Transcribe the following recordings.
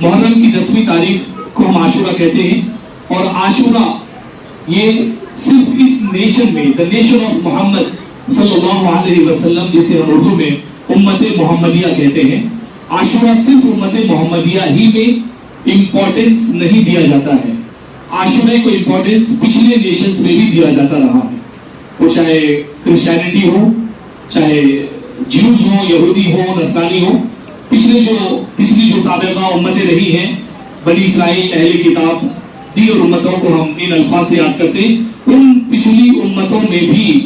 محرم کی 10ویں تاریخ کو ہم عاشورہ کہتے ہیں، اور عاشورہ یہ صرف اس نیشن میں، دا نیشن آف محمد صلی اللہ علیہ وسلم، جسے ہم اردو میں امت محمدیہ کہتے ہیں، عاشورہ صرف امت محمدیہ ہی میں امپورٹنس نہیں دیا جاتا ہے، عاشورہ کو امپورٹنس پچھلے نیشنز میں بھی دیا جاتا رہا ہے، وہ چاہے کرسچینٹی ہو، چاہے جیوز ہو، یہودی ہو، نصرانی ہو، پچھلی جو سابقہ امتیں رہی ہیں، بنی اسرائیل، اہل کتاب، دیگر امتوں کو ہم ان الفاظ سے یاد کرتے ہیں، ان پچھلی امتوں میں بھی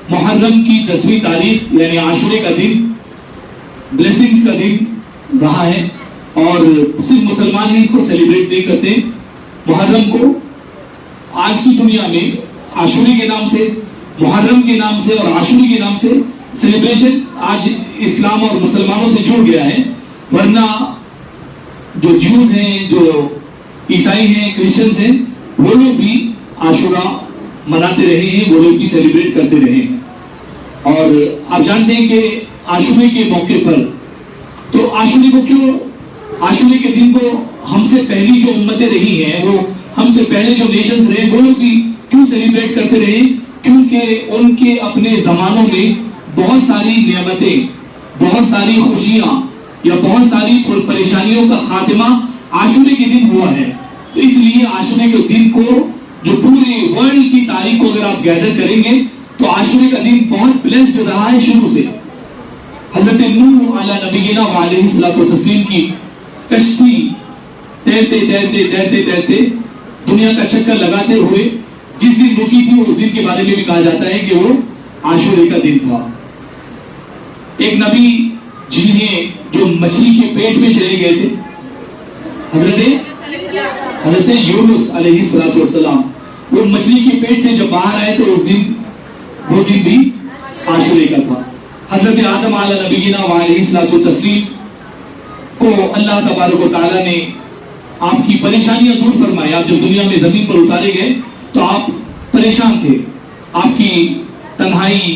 محرم کی 10ویں تاریخ یعنی عاشورے کا دن بلیسنگز کا دن رہا ہے، اور صرف مسلمان ہی اس کو سیلیبریٹ نہیں کرتے۔ محرم کو آج کی دنیا میں عاشورے کے نام سے، محرم کے نام سے اور عاشورے کے نام سے سیلیبریشن آج اسلام اور مسلمانوں سے جڑ گیا ہے، ورنہ جو جیوز ہیں، جو عیسائی ہیں، کرسچنز ہیں، وہ لوگ بھی عاشورہ مناتے رہے ہیں، وہ لوگ بھی سیلیبریٹ کرتے رہے ہیں۔ اور آپ جانتے ہیں کہ عاشورے کے موقع پر، تو عاشورے کو کیوں، عاشورے کے دن کو ہم سے پہلی جو امتیں رہی ہیں، وہ ہم سے پہلے جو نیشنز رہے، وہ لوگ بھی کیوں سیلیبریٹ کرتے رہے؟ کیونکہ ان کے اپنے زمانوں میں بہت ساری نعمتیں، بہت ساری خوشیاں یا بہت ساری پریشانیوں کا خاتمہ عاشورے کے دن ہوا ہے، تو اس لیے عاشورے کے دن کو، جو پورے ورلڈ کی تاریخ کو اگر آپ گیدر کریں گے، تو عاشورے کا دن بہت بلیسڈ رہا ہے شروع سے۔ حضرت نوح علیہ نبینا وعلیہ الصلوۃ والتسلیم کی کشتی تیرتے دنیا کا چکر لگاتے ہوئے جس دن رکی تھی، اس دن کے بارے میں بھی کہا جاتا ہے کہ وہ عاشورے کا دن تھا۔ ایک نبی جنہیں جو مچھلی کے پیٹ میں چلے گئے تھے، حضرت یونس علیہ الصلوۃ والسلام، وہ مچھلی کے پیٹ سے جب باہر آئے تو اس دن، وہ دن بھی عاشورے کا تھا۔ حضرت آدم علیہ نبینا وعلیہ الصلوۃ والتسلیم کو اللہ تبارک و تعالیٰ نے آپ کی پریشانیاں دور فرمائی۔ آپ جب دنیا میں زمین پر اتارے گئے تو آپ پریشان تھے، آپ کی تنہائی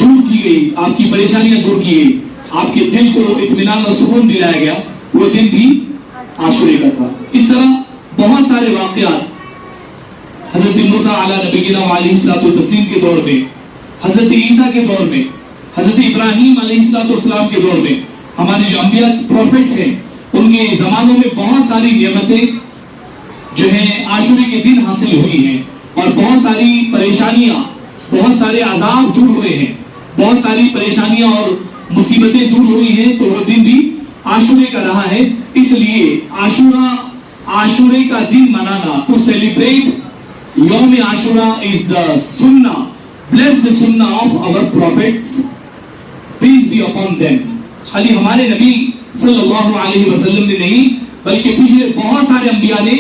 دور کی گئی، آپ کی پریشانیاں دور کی گئی، آپ کے دل کو اطمینان اور سکون دلایا گیا، وہ دن بھی عاشورے کا تھا۔ اس طرح بہت سارے واقعات حضرت موسیٰ علیہ نبینا وعلیہ الصلوۃ والتسلیم کے دور میں، حضرت عیسیٰ کے دور میں، حضرت ابراہیم علیہ الصلوۃ والسلام کے دور میں، ہمارے جو انبیاء پروفیٹس ہیں، ان کے زمانوں میں بہت ساری نعمتیں جو ہیں عاشورے کے دن حاصل ہوئی ہیں، اور بہت ساری پریشانیاں، بہت سارے عذاب دور ہوئے ہیں، بہت ساری پریشانیاں اور مصیبتیں دور ہوئی ہیں، تو وہ دن بھی عاشورے کا رہا ہے۔ اس لیے عاشورے کا دن منانا، ٹو سیلیبریٹ یوم عاشورہ از دا سنہ، blessed سنہ of our prophets, peace be upon them۔ خالی ہمارے نبی صلی اللہ علیہ وسلم نے نہیں، بلکہ پچھلے بہت سارے انبیاء نے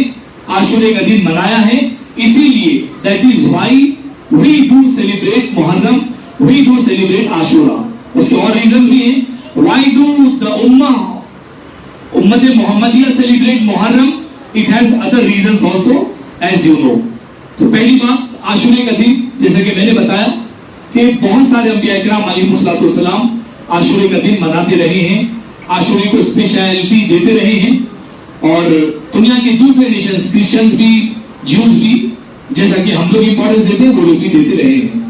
عاشورے کا دن منایا ہے، اسی لیے that is why we do celebrate Muharram, we do celebrate عاشورہ۔ اس کے اور ریزن بھی ہیں۔ why do the امت محمدیہ celebrate Muharram? it has other reasons also as you know۔ تو پہلی بات، عاشورے کا دن، جیسے کہ میں نے بتایا کہ بہت سارے انبیاء کرام علیہ الصلوۃ والسلام عاشورے کا دن مناتے رہے ہیں، عاشورے کو اسپیشلٹی دیتے رہے ہیں، اور دنیا کے دوسرے نیشنز، کرسچنز بھی، جیوز بھی، جیسا کہ ہم لوگ امپورٹنس دیتے ہیں، وہ لوگ بھی دیتے رہے ہیں۔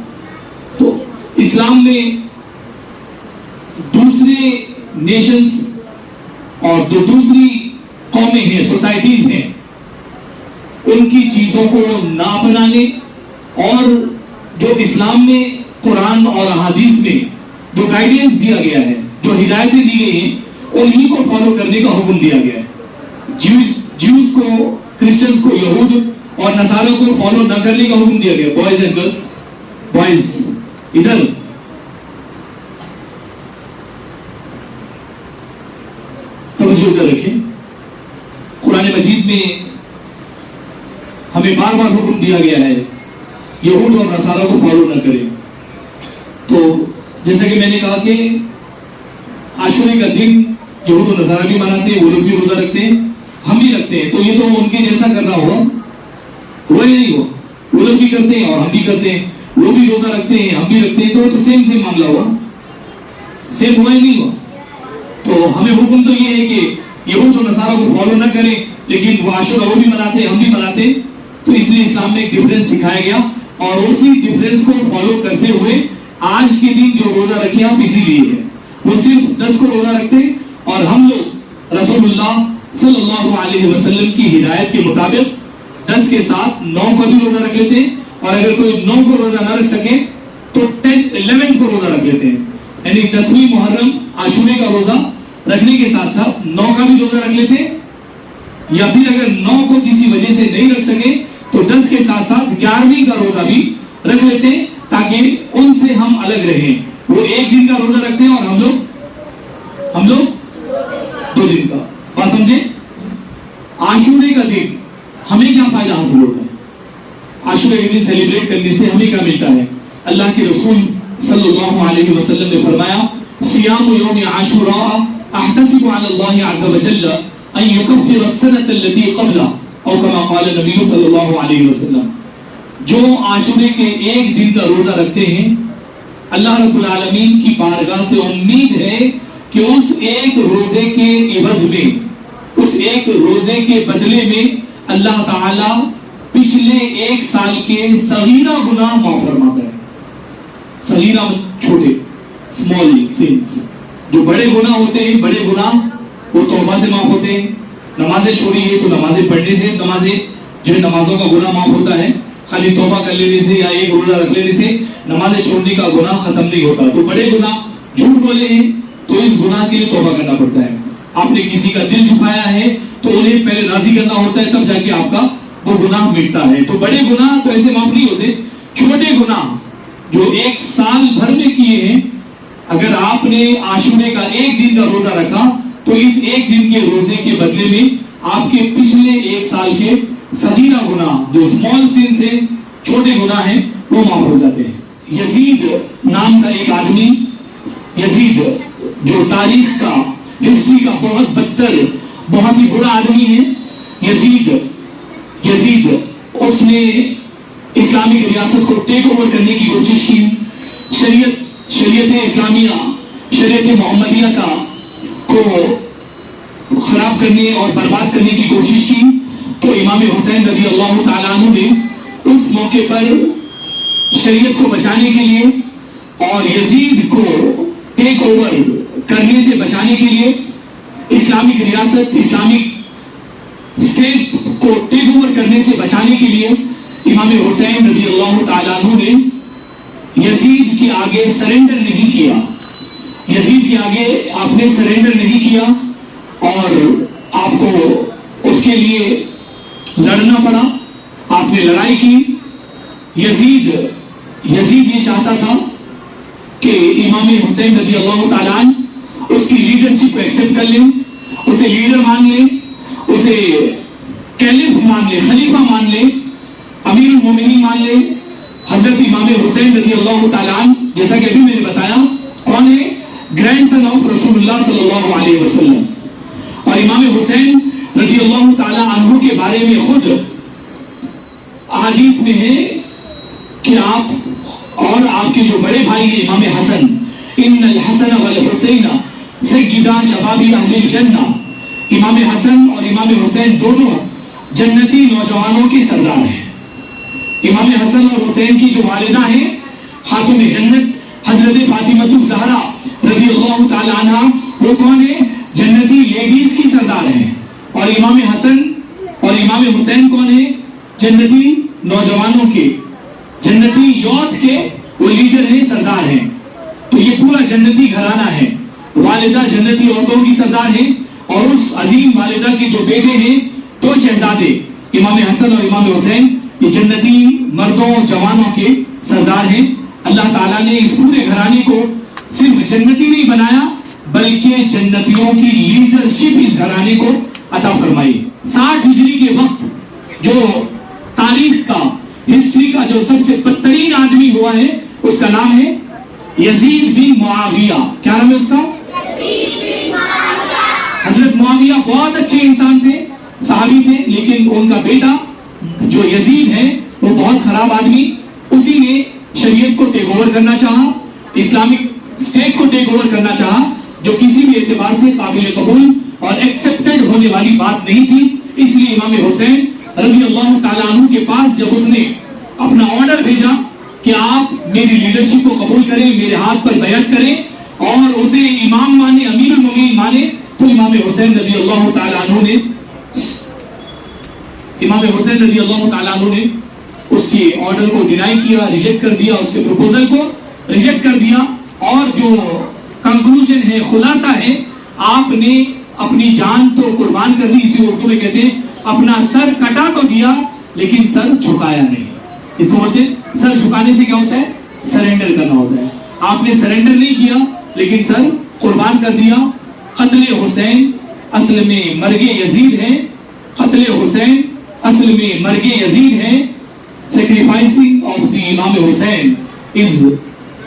تو اسلام میں دوسرے نیشنز اور جو دوسری قومیں ہیں، سوسائٹیز ہیں، ان کی چیزوں کو نہ اپنانے، اور جو اسلام میں قرآن اور احادیث میں جو گائیڈنس دیا گیا ہے، جو ہدایتیں دی گئی ہیں، انہی کو فالو کرنے کا حکم دیا گیا ہے۔ جیوز کو، کرسچنز کو، یہود اور نصارہ کو فالو نہ کرنے کا حکم دیا گیا۔ بوائز اینڈ گرلز، بوائز ادھر، توجہ ادھر رکھیں۔ قرآن مجید میں ہمیں بار بار حکم دیا گیا ہے یہود اور نصارہ کو فالو نہ کریں۔ تو جیسے کہ میں نے کہا کہ عاشورے کا دن یہود و نصارہ بھی مناتے ہیں، وہ لوگ بھی روزہ رکھتے ہیں، ہم بھی رکھتے ہیں، تو یہ تو ان کے جیسا کرنا ہوا ہی نہیں ہوا۔ وہ لوگ بھی کرتے ہیں اور ہم بھی کرتے ہیں، وہ بھی روزہ رکھتے ہیں، ہم بھی رکھتے ہیں، تو سیم معاملہ ہوا، سیم ہوا ہی نہیں ہوا۔ تو ہمیں حکم تو یہ ہے کہ یہود و نصارہ کو فالو نہ کریں لیکن وہ عاشورہ وہ بھی مناتے ہم بھی مناتے. تو اس لیے اسلام میں ایک ڈفرینس سکھایا گیا اور اسی ڈفرینس کو فالو کرتے ہوئے آج کے دن جو روزہ رکھے آپ اسی لیے ہے. وہ صرف 10 کو روزہ رکھتے اور ہم لوگ رسول اللہ صلی اللہ علیہ وسلم کی ہدایت کے مطابق 10 کے ساتھ 9 کو بھی روزہ رکھ لیتے ہیں اور اگر کوئی 9 کو روزہ نہ رکھ سکے تو 11 کو روزہ رکھ لیتے ہیں. یعنی 10ویں محرم عاشورے کا روزہ رکھنے کے ساتھ ساتھ 9 کا بھی روزہ رکھ لیتے ہیں یا پھر اگر 9 کو کسی وجہ سے نہیں رکھ سکے تو 10 کے ساتھ ساتھ 11ویں کا روزہ بھی رکھ لیتے ہیں تاکہ ان سے ہم الگ رہیں. وہ ایک دن کا روزہ رکھتے ہیں اور ہم لوگ 2 دن کا. بات سمجھے؟ عاشورے کا دن ہمیں کیا فائدہ حاصل ہوتا ہے؟ عاشورے کے دن سیلیبریٹ کرنے سے ہمیں کیا ملتا ہے؟ اللہ کے رسول صلی اللہ علیہ وسلم نے فرمایا صیام یوم عاشوراء احتسب علی اللہ عز وجل ان یکفر السنة التي قبلہ او کما قال نبی صلی اللہ علیہ وسلم. جو عاشورے کے ایک دن کا روزہ رکھتے ہیں اللہ رب العالمین کی بارگاہ سے امید ہے کہ اس ایک روزے کے عوض میں اس ایک روزے کے بدلے میں اللہ تعالی پچھلے 1 سال کے صغیرہ گناہ معاف فرماتا ہے. صغیرہ چھوٹے اسمال سینس. جو بڑے گناہ ہوتے ہیں بڑے گناہ وہ توبہ سے معاف ہوتے ہیں. نمازیں چھوڑی ہے تو نمازیں پڑھنے سے نمازیں جو ہے نمازوں کا گناہ معاف ہوتا ہے. خالی توبہ کر لینے سے یا ایک روزہ رکھ لینے سے نمازیں چھوڑنے کا گناہ ختم نہیں ہوتا. تو بڑے گناہ جھوٹ بولے ہیں تو اس گناہ کے لیے توبہ کرنا پڑتا ہے. آپ نے کسی کا دل دکھایا ہے تو انہیں پہلے راضی کرنا ہوتا ہے تب جا کے آپ کا وہ گناہ مٹتا ہے. تو بڑے گناہ تو ایسے معاف نہیں ہوتے. چھوٹے گناہ جو 1 سال بھر میں کیے ہیں اگر آپ نے عاشورے کا 1 دن کا روزہ رکھا تو اس 1 دن کے روزے کے بدلے میں آپ کے پچھلے 1 سال کے صغیرہ گناہ جو اسمال سن سے چھوٹے گناہ ہیں وہ معاف ہو جاتے ہیں. یزید نام کا ایک آدمی یزید جو تاریخ کا ہسٹری کا بہت بدتر بہت ہی برا آدمی ہے. یزید اس نے اسلامک ریاست کو ٹیک اوور کرنے کی کوشش کی. شریعت اسلامیہ شریعت محمدیہ کا کو خراب کرنے اور برباد کرنے کی کوشش کی. تو امام حسین رضی اللہ تعالیٰ عنہ نے اس موقع پر شریعت کو بچانے کے لیے اور یزید کو ٹیک اوور کرنے سے بچانے کے لیے اسلامک ریاست اسلامک اسٹیٹ کو ٹیک اوور کرنے سے بچانے کے لیے امام حسین رضی اللہ تعالیٰ عنہ نے یزید کے آگے سرنڈر نہیں کیا. یزید کے آگے آپ نے سرنڈر نہیں کیا اور آپ کو اس کے لیے لڑنا پڑا. آپ نے لڑائی کی. یزید یہ چاہتا تھا کہ امام حسین رضی اللہ تعالیٰ عنہ اس کی لیڈرشپ کو ایکسپٹ کر لیں, اسے لیڈر مان لیں, اسے کیلف مان لیں, خلیفہ مان لیں, امیر المومنین مان لیں. حضرت امام حسین رضی اللہ تعالیٰ عنہ جیسا کہ ابھی میں نے بتایا کون ہے؟ گرینڈ سن آف رسول اللہ صلی اللہ علیہ وسلم. اور امام حسین رضی اللہ تعالیٰ عنہ کے بارے میں خود احادیث میں ہے کہ آپ اور آپ کے جو بڑے بھائی ہیں امام حسن, ان الحسن والحسین سیدا شباب اہل الجنہ, امام حسن اور امام حسین دونوں جنتی نوجوانوں کے سردار ہیں. امام حسن اور حسین کی جو والدہ ہیں خاتون جنت حضرت فاطمہ الزہرا رضی اللہ تعالی عنہ, وہ کون ہے؟ جنتی لیڈیز کی سردار ہیں. اور امام حسن اور امام حسین کون ہے؟ جنتی نوجوانوں کے, جنتی یوتھ کے وہ لیڈر ہیں, سردار ہیں. تو یہ پورا جنتی گھرانہ ہے. والدہ جنتی عورتوں کی سردار ہیں اور اس عظیم والدہ کے جو بیٹے ہیں 2 شہزادے امام حسن اور امام حسین یہ جنتی مردوں جوانوں کے سردار ہیں. اللہ تعالیٰ نے اس پورے گھرانے کو صرف جنتی نہیں بنایا بلکہ جنتیوں کی لیڈرشپ اس گھرانے کو عطا فرمائی. 60 ہجری کے وقت جو تاریخ کا ہسٹری کا جو سب سے بدترین آدمی ہوا ہے اس کا نام ہے یزید بن معاویہ. کیا نام ہے اس کا؟ حضرت معاویہ بہت اچھے انسان تھے, صحابی تھے, لیکن ان کا بیٹا جو یزید ہے وہ بہت خراب آدمی. اسی نے شریعت کو ٹیک اوور کرنا چاہا, اسلامک اسٹیٹ کو ٹیک اوور کرنا چاہا جو کسی بھی اعتبار سے قابل قبول اور ایکسپٹڈ ہونے والی بات نہیں تھی. اس لیے امام حسین رضی اللہ تعالیٰ عنہ کے پاس جب اس نے اپنا آرڈر بھیجا کہ آپ میری لیڈرشپ کو قبول کریں, میرے ہاتھ پر بیعت کریں اور اسے امام مانے, امیر المومنین مانے, تو امام حسین رضی اللہ تعالیٰ عنہ نے اس کے آرڈر کو ڈینائی کیا, ریجیکٹ کر دیا, اس کے پروپوزل کو ریجیکٹ کر دیا. اور جو کنکلوژن ہے, خلاصہ ہے, آپ نے اپنی جان تو قربان کر دی, اسی اردو میں کہتے ہیں اپنا سر کٹا تو دیا لیکن سر جھکایا نہیں. اس کو بولتے ہیں سر جھکانے سے کیا ہوتا ہے, سرنڈر کرنا ہوتا ہے. آپ نے سرنڈر نہیں کیا لیکن سر قربان کر دیا. قتل حسین اصل میں مرگ یزید ہے, قتل حسین اصل میں مرگ یزید ہے. Sacrificing of the Imam Hussein is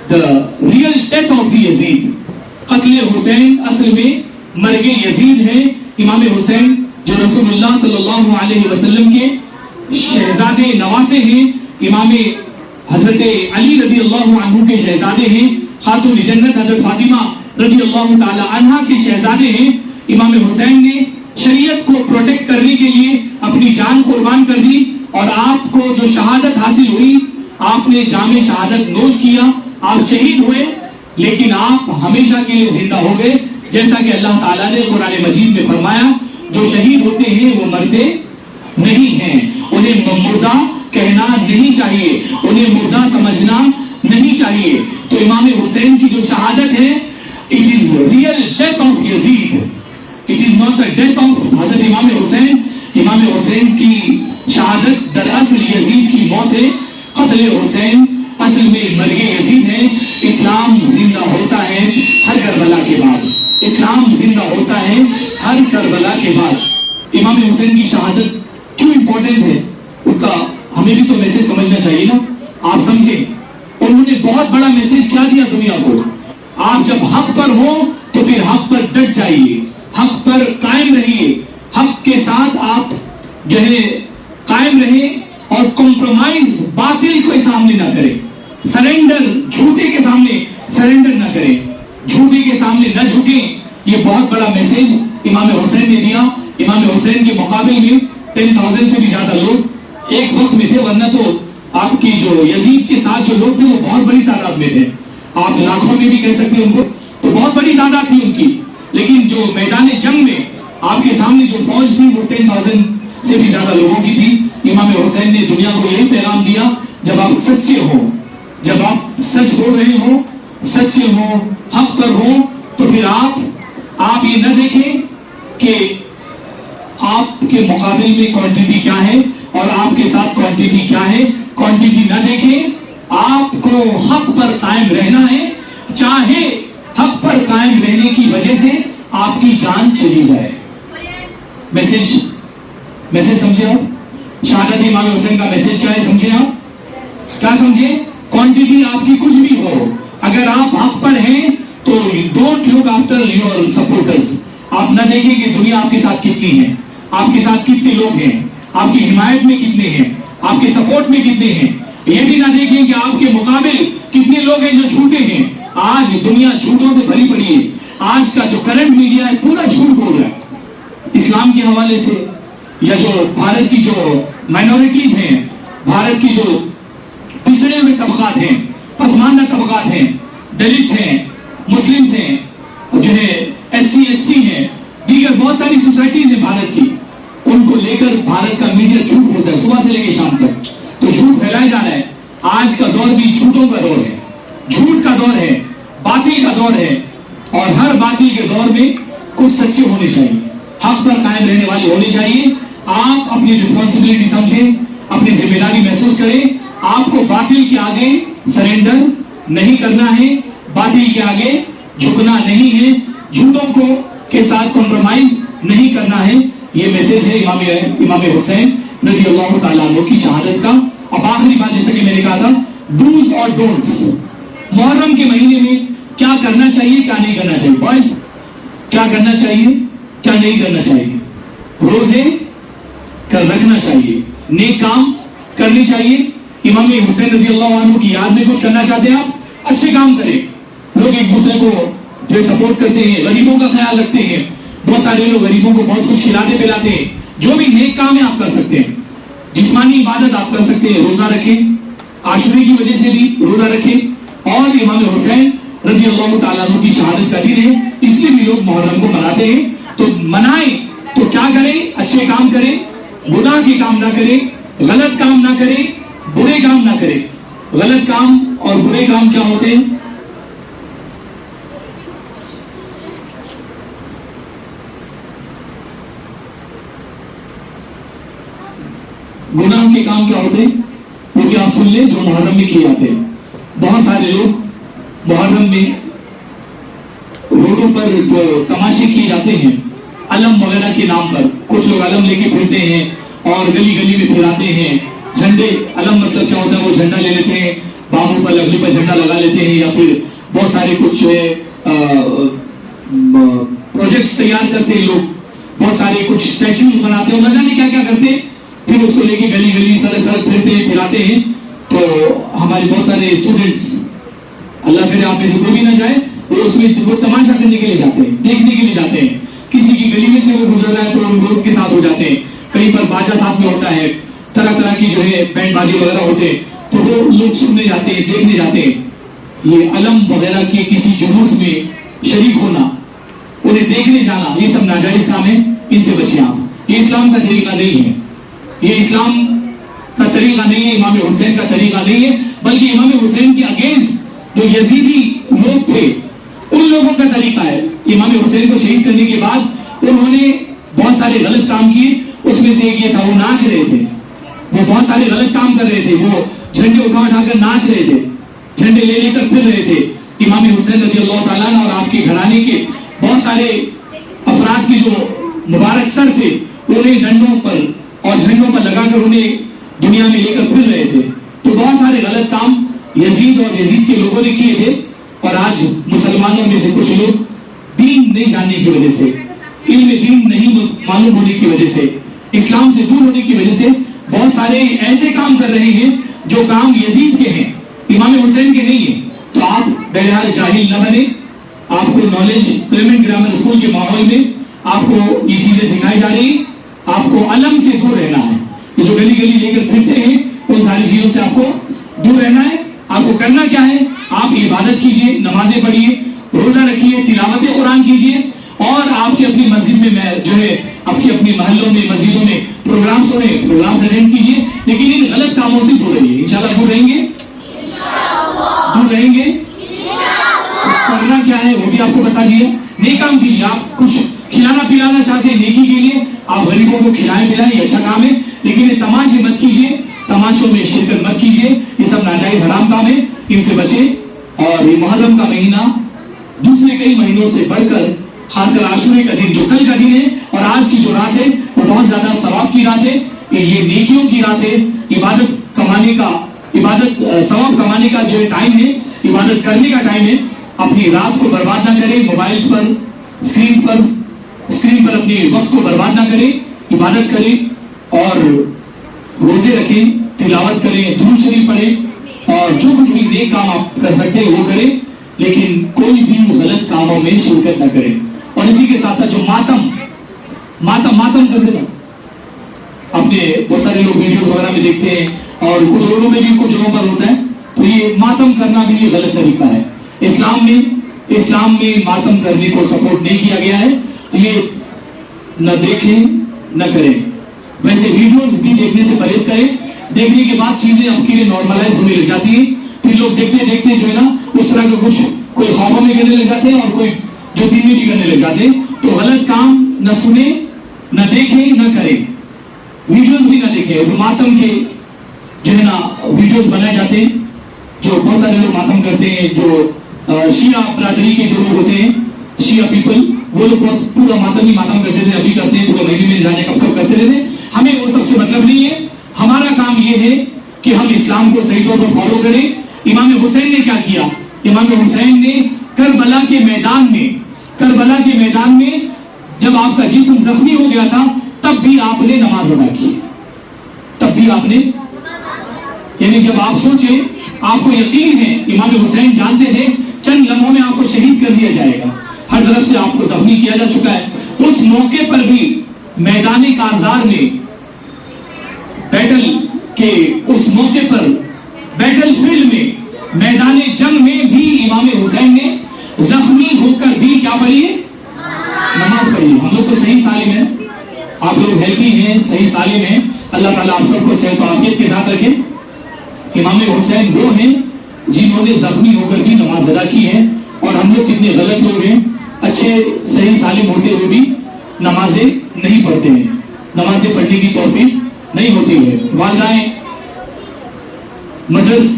the real death of the Yazid. قتل حسین اصل میں مرگ یزید ہے. امام حسین جو رسول اللہ صلی اللہ علیہ وسلم کے شہزادے نواسے ہیں, امام حضرت علی رضی اللہ عنہ کے شہزادے ہیں, خاتون جنت حضرت فاطمہ رضی اللہ تعالی عنہا کے شہزادے ہیں. امام حسین نے شریعت کو پروٹیکٹ کرنے کے لیے اپنی جان قربان کر دی اور آپ کو جو شہادت حاصل ہوئی, آپ نے جام شہادت نوش کیا, آپ شہید ہوئے لیکن آپ ہمیشہ کے لیے زندہ ہو گئے. جیسا کہ اللہ تعالیٰ نے قرآن مجید میں فرمایا, جو شہید ہوتے ہیں وہ مرتے نہیں ہیں, انہیں مردہ کہنا نہیں چاہیے, انہیں مردہ سمجھنا نہیں چاہیے. تو امام حسین کی جو شہادت ہے, it is real death of Yazid, it is not the death of حضرت امام حسین. امام حسین کی شہادت دراصل یزید کی موت ہے. قتل حسین اصل میں مرگ یزید ہے. اسلام زندہ ہوتا ہے ہر کربلا کے بعد, اسلام زندہ ہوتا ہے ہر کربلا کے بعد. امام حسین کی شہادت کیوں امپورٹنٹ ہے, اس کا ہمیں بھی تو میسج سمجھنا چاہیے نا. آپ سمجھیں, انہوں نے بہت بڑا میسج کیا دیا دنیا کو. آپ جب حق پر ہو تو پھر حق پر ڈٹ جائیے, حق پر قائم رہیے, حق کے ساتھ آپ جو ہے قائم رہیں اور کمپرومائز باطل کے سامنے نہ کریں, سرنڈر جھوٹے کے سامنے سرنڈر نہ کریں, جھوٹے کے سامنے نہ جھکیں. یہ بہت بڑا میسج امام حسین نے دیا. امام حسین کے مقابل میں 10,000 سے بھی زیادہ لوگ ایک وقت میں تھے, ورنہ تو آپ کی جو یزید کے ساتھ جو لوگ تھے وہ بہت بڑی تعداد میں تھے. آپ لاکھوں میں بھی کہہ سکتے ہیں ان کو, تو بہت بڑی تعداد تھی ان کی. لیکن جو میدان جنگ میں آپ کے سامنے جو فوج تھی وہ 10,000 سے بھی زیادہ لوگوں کی تھی. امام حسین نے دنیا کو یہی پیغام دیا, جب آپ سچے ہو, جب آپ سچ بول رہے ہو, سچے ہو, حق پر ہو, تو پھر آپ یہ نہ دیکھیں کہ آپ کے مقابل میں کوانٹیٹی کیا ہے اور آپ کے ساتھ کوانٹیٹی کیا ہے. کوانٹیٹی نہ دیکھیں, آپ کو حق پر قائم رہنا ہے, چاہے حق پر قائم رہنے کی وجہ سے آپ کی جان چلی جائے. میسج سمجھے آپ؟ شہادت امام حسین کا میسج کیا ہے, سمجھے آپ؟ کیا سمجھے؟ کوانٹیٹی آپ کی کچھ بھی ہو, اگر آپ حق پر ہیں تو don't look after your supporters. آپ نہ دیکھیں کہ دنیا آپ کے ساتھ کتنی ہے, آپ کے ساتھ کتنے لوگ ہیں, آپ کی حمایت میں کتنے ہیں, آپ کے سپورٹ میں کتنے ہیں. یہ بھی نہ دیکھیں کہ آپ کے مقابل کتنے لوگ ہیں جو جھوٹے ہیں. آج دنیا جھوٹوں سے بھری پڑی ہے. آج کا جو کرنٹ میڈیا ہے پورا جھوٹ بول رہا ہے اسلام کے حوالے سے, یا جو بھارت کی جو مائنورٹیز ہیں, بھارت کی جو پچھڑے ہوئے طبقات ہیں, پسماندہ طبقات ہیں, دلت ہیں, مسلمز ہیں, جو ہے SC ہیں, دیگر بہت ساری سوسائٹیز ہیں بھارت کی, ان کو لے کر بھارت کا میڈیا جھوٹ بولتا ہے صبح سے لے کے شام تک. تو جھوٹ پھیلایا جا رہا ہے. آج کا دور بھی جھوٹوں کا دور ہے, جھوٹ کا دور ہے, باطل کا دور ہے, اور ہر باطل کے دور میں کچھ سچے ہونے چاہیے, حق پر قائم رہنے والے ہونے چاہیے. آپ اپنی رسپانسبلٹی سمجھیں, اپنی ذمہ داری محسوس کریں. آپ کو باطل کے آگے سرنڈر نہیں کرنا ہے, باطل کے آگے جھکنا نہیں ہے, جھوٹوں کو کے ساتھ کمپرومائز نہیں کرنا ہے. یہ میسج ہے امام حسین رضی اللہ تعالیٰ عنہ کی شہادت کا. اب آخری بات, جیسے کہ میں نے کہا تھا, ڈوز اور ڈونٹس. محرم کے مہینے میں کیا کرنا چاہیے, کیا نہیں کرنا چاہیے. بوائز, کیا کرنا چاہیے, کیا نہیں کرنا چاہیے. روزے کر رکھنا چاہیے, نیک کام کرنی چاہیے. امام حسین رضی اللہ عنہ کی یاد میں کچھ کرنا چاہتے ہیں آپ, اچھے کام کریں. لوگ ایک دوسرے کو جو سپورٹ کرتے ہیں, غریبوں کا خیال رکھتے ہیں, بہت سارے لوگ غریبوں کو بہت کچھ کھلاتے پلاتے ہیں. جو بھی نیک کام ہے آپ کر سکتے ہیں. جسمانی عبادت آپ کر سکتے ہیں, روزہ رکھیں, عاشورے کی وجہ سے بھی روزہ رکھیں. اور امام حسین رضی اللہ تعالیٰ عنہ کی شہادت کا دن ہے, اس لیے بھی لوگ محرم کو مناتے ہیں. تو منائیں تو کیا کریں؟ اچھے کام کریں, گناہ کے کام نہ کریں, غلط کام نہ کریں, برے کام نہ کریں. غلط کام اور برے کام کیا ہوتے ہیں؟ گناہ کے کام کیا ہوتے ہیں وہ بھی آپ سن لیں, جو محرم میں کیے جاتے ہیں. بہت سارے لوگ محرم میں روڈوں پر جو تماشے کیے جاتے ہیں علم وغیرہ کے نام پر, کچھ لوگ علم لے کے پھرتے ہیں اور گلی گلی میں پھراتے ہیں. جھنڈے, علم مطلب کیا ہوتا ہے, وہ جھنڈا لے لیتے ہیں, باموں پر لکڑی پر جھنڈا لگا لیتے ہیں, یا پھر بہت سارے کچھ جو ہے پروجیکٹس تیار کرتے ہیں لوگ, بہت سارے کچھ اسٹیچوز بناتے ہیں, نہ جانے کیا کیا کرتے ہیں, پھر اس کو لے کے گلی گلی سڑک سڑک پھرتے ہیں, پھراتے ہیں. تو ہمارے بہت سارے اسٹوڈنٹس, اللہ کرے آپ میں سے کوئی بھی نہ جائے, وہ اس میں وہ تماشا کرنے کے لیے جاتے ہیں, دیکھنے کے لیے جاتے ہیں. کسی کی گلی میں سے وہ گزر رہا ہے تو ان لوگ کے ساتھ ہو جاتے ہیں. کہیں پر باجا ساتھ میں ہوتا ہے, طرح طرح کی جو ہے بینڈ بازی وغیرہ ہوتے ہیں, تو وہ لوگ سننے جاتے ہیں, دیکھنے جاتے ہیں. یہ علم وغیرہ کے کسی جلوس میں شریک ہونا, انہیں دیکھنے جانا, یہ سب ناجائز کام ہے. ان سے بچیں آپ. یہ اسلام کا طریقہ نہیں ہے, یہ اسلام کا طریقہ نہیں ہے, امام حسین کا طریقہ نہیں ہے, بلکہ امام حسین کے اگینسٹ جو یزیدی لوگ تھے ان لوگوں کا طریقہ ہے. امام حسین کو شہید کرنے کے بعد انہوں نے بہت سارے غلط کام کیے. اس میں سے ایک یہ تھا, وہ ناچ رہے تھے, وہ بہت سارے غلط کام کر رہے تھے, وہ جھنڈے اٹھا کر ناچ رہے تھے, جھنڈے لے کر پھر رہے تھے. امام حسین رضی اللہ تعالیٰ عنہ اور آپ کے گھرانے کے بہت سارے افراد کی جو مبارک سر تھے, انہیں ڈنڈوں پر اور جھنڈوں پر لگا کر انہیں دنیا میں لے کر پھر رہے تھے. تو بہت سارے غلط کام یزید اور یزید کے لوگوں نے کیے تھے. اور آج مسلمانوں میں سے کچھ لوگ دین نہیں جاننے کی وجہ سے, علم دین نہیں معلوم ہونے کی وجہ سے, اسلام سے دور ہونے کی وجہ سے بہت سارے ایسے کام کر رہے ہیں جو کام یزید کے ہیں, امام حسین کے نہیں ہیں. تو آپ بہرحال جاہل نہ بنے. آپ کو نالج کلیمنٹ گرامر اسکول کے ماحول میں آپ کو یہ چیزیں سکھائی جا رہی ہیں. آپ کو علم سے دور رہنا ہے. یہ جو گلی گلی لے کر پھرتے ہیں ان ساری چیزوں سے آپ کو دور رہنا ہے. آپ کو کرنا کیا ہے, آپ عبادت کیجئے, نمازیں پڑھیے, روزہ رکھیے, تلاوت قرآن کیجئے, اور آپ کی اپنی مسجد میں جو ہے اپنی محلوں میں مسجدوں میں پروگرامز ہو رہے ہیں, پروگرامز اٹینڈ کیجئے, لیکن ان غلط کاموں سے دور رہیے. انشاءاللہ دور رہیں گے, دور رہیں گے. کرنا کیا ہے وہ بھی آپ کو بتا دیا. نیک کام کیجیے. آپ کچھ کھلانا پلانا چاہتے ہیں نیکی کے لیے, آپ غریبوں کو کھلائیں پلائیں, یہ اچھا کام ہے, لیکن یہ تماشے مت کیجیے, تماشوں میں شرکت مت کیجیے. یہ سب ناجائز حرام کام ہے, ان سے بچیں. اور یہ محرم کا مہینہ دوسرے کئی مہینوں سے بڑھ کر خاص کر عاشورے کا دن جو کل کا دن ہے اور آج کی جو رات ہے وہ بہت زیادہ ثواب کی رات ہے. یہ نیکیوں کی رات ہے, عبادت کمانے کا, عبادت ثواب کمانے کا جو ٹائم ہے, عبادت کرنے کا ٹائم ہے. اپنی رات کو برباد نہ کریں, موبائلز پر, اسکرین پر اپنے وقت کو برباد نہ کریں. عبادت کریں اور روزے رکھیں, تلاوت کریں, درود شریف پڑھیں, اور جو کچھ بھی نیک کام آپ کر سکتے ہیں وہ کریں, لیکن کوئی بھی غلط کاموں میں شرکت نہ کریں. اور اسی کے ساتھ ساتھ جو ماتم کرتے ہیں, اپنے بہت سارے لوگ ویڈیوز وغیرہ میں دیکھتے ہیں, اور کچھ لوگوں میں بھی کچھ جگہوں پر ہوتا ہے, تو یہ ماتم کرنا بھی غلط طریقہ ہے. اسلام میں ماتم کرنے کو سپورٹ نہیں کیا گیا ہے. یہ نہ دیکھیں نہ کریں. ویسے ویڈیوز بھی دیکھنے سے پرہیز کریں. دیکھنے کے بعد چیزیں آپ کے لیے نارملائز ہونے لگ جاتی ہیں, پھر لوگ دیکھتے دیکھتے جو ہے نا اس طرح کا کچھ کوئی خوابوں میں کرنے لگ جاتے ہیں اور کوئی جو دین میں بھی کرنے لگ جاتے ہیں. تو غلط کام نہ سنیں, نہ دیکھیں, نہ کریں. ویڈیوز بھی نہ دیکھیں. جو ماتم کے جو ہے نا ویڈیوز بنائے جاتے ہیں, جو بہت سارے لوگ ماتم کرتے ہیں, جو شیعہ برادری کے جو لوگ ہوتے ہیں, شیعہ پیپل, وہ لوگ بہت پورا ماتم ہی ماتم کرتے تھے, ابھی کرتے ہیں, پورا مہینے میں جانے کب کب کرتے رہتے. ہمیں وہ سب سے مطلب نہیں ہے. ہمارا کام یہ ہے کہ ہم اسلام کو صحیح طور پر فالو کریں. امام حسین نے کیا کیا؟ امام حسین نے کربلا کے میدان میں جب آپ کا جسم زخمی ہو گیا تھا تب بھی آپ نے نماز ادا کی. یعنی جب آپ سوچیں, آپ کو یقین ہے, امام حسین جانتے تھے چند لمحوں میں آپ کو شہید کر دیا جائے گا, ہر طرف سے آپ کو زخمی کیا جا چکا ہے, اس موقع پر بھی میدان کارزار میں بیٹل کے اس موقع پر بیٹل فیلڈ میں میدان جنگ میں بھی امام حسین نے زخمی ہو کر بھی کیا پڑھی ہے؟ نماز پڑھی ہے۔ ہم لوگ تو صحیح سالم ہیں، آپ لوگ ہیلتھی ہیں، صحیح سالم ہیں، اللہ تعالیٰ آپ سب کو صحت و عافیت کے ساتھ رکھے۔ امام حسین وہ ہیں جنہوں نے زخمی ہو کر بھی نماز ادا کی ہے، اور ہم لوگ کتنے غلط لوگ ہیں، اچھے صحیح سالم ہوتے ہوئے بھی نمازیں نہیں پڑھتے ہیں، نمازیں پڑھنے کی توفیق نہیں ہوتی ہے۔ والدین مدرس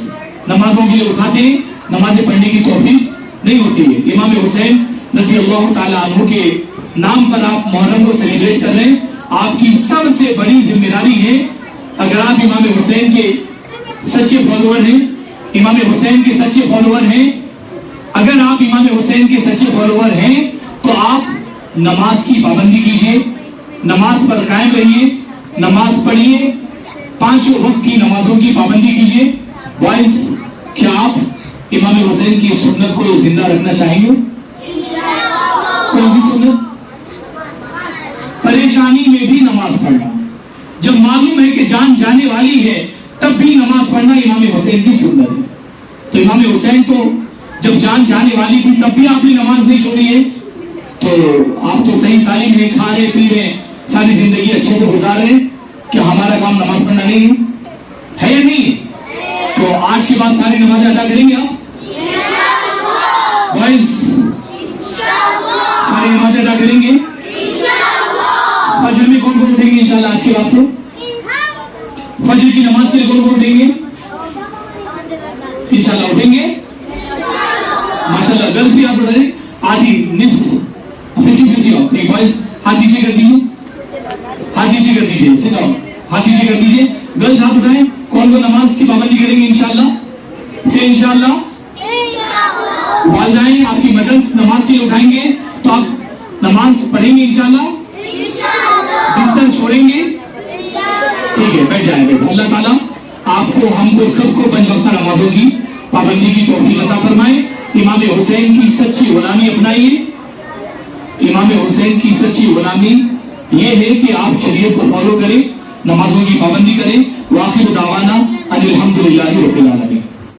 نمازوں کے لیے اٹھاتے ہیں، نمازیں پڑھنے کی توفیق نہیں ہوتی ہے۔ امام حسین رضی اللہ تعالیٰ عنہ کے نام پر آپ محرم کو سیلیبریٹ کر رہے ہیں، آپ کی سب سے بڑی ذمہ داری ہے، اگر آپ امام حسین کے سچے فالوور ہیں، امام حسین کے سچے فالوور ہیں، اگر آپ امام حسین کے سچے فالوور ہیں تو آپ نماز کی پابندی کیجئے، نماز پر قائم رہیے، نماز پڑھیے، 5 وقت کی نمازوں کی پابندی کیجئے۔ وائس کیا آپ امام حسین کی سنت کو زندہ رکھنا چاہیں گے؟ کون سی سنت؟ پریشانی میں بھی نماز پڑھنا، جب معلوم ہے کہ جان جانے والی ہے تب بھی نماز پڑھنا امام حسین کی سنت ہے۔ تو امام حسین تو جب جان جانے والی تھی تب بھی آپ نے نماز نہیں چھوڑی ہے، تو آپ تو صحیح سالم ہیں، کھا رہے پی رہے ساری زندگی اچھے سے گزار رہے، کہ ہمارا کام نماز پڑھنا نہیں ہے یا نہیں ہے؟ تو آج کے بعد ساری نمازیں ادا کریں گے آپ؟ وائس ساری نمازیں ادا کریں گے؟ فجر میں کون کون اٹھیں گے انشاءاللہ آج کے بعد سے؟ فجر کی نماز کے لیے کون کون اٹھیں گے؟ انشاءاللہ اٹھیں گے؟ ماشاءاللہ گرلز بھی آپ اٹھ رہے ہیں، آدھی نصف 50-50 آپ ٹھیک بوائز ہاتھ نیچے کر دیجیے، ہاتھ نیچے کر دیجیے، سیدھا ہاتھ نیچے کر دیجیے، گرلز ہاتھ اٹھائیں، کون کو نماز کی پابندی کریں گے انشاءاللہ سے؟ انشاءاللہ والدین آپ کی مدرس نماز کے لیے اٹھائیں گے تو آپ نماز پڑھیں گے انشاءاللہ، بستر چھوڑیں گے؟ ٹھیک ہے بیٹھ جائیں بیٹھ۔ اللہ تعالیٰ آپ کو ہم کو سب کو 5 وقتہ نمازوں کی پابندی کی توفیق عطا فرمائے۔ امام حسین کی سچی غلامی اپنائیے، امام حسین کی سچی غلامی یہ ہے کہ آپ شریعت کو فالو کریں، نمازوں کی پابندی کریں۔ وآخر دعوانا ان الحمدللہ رب العالمین۔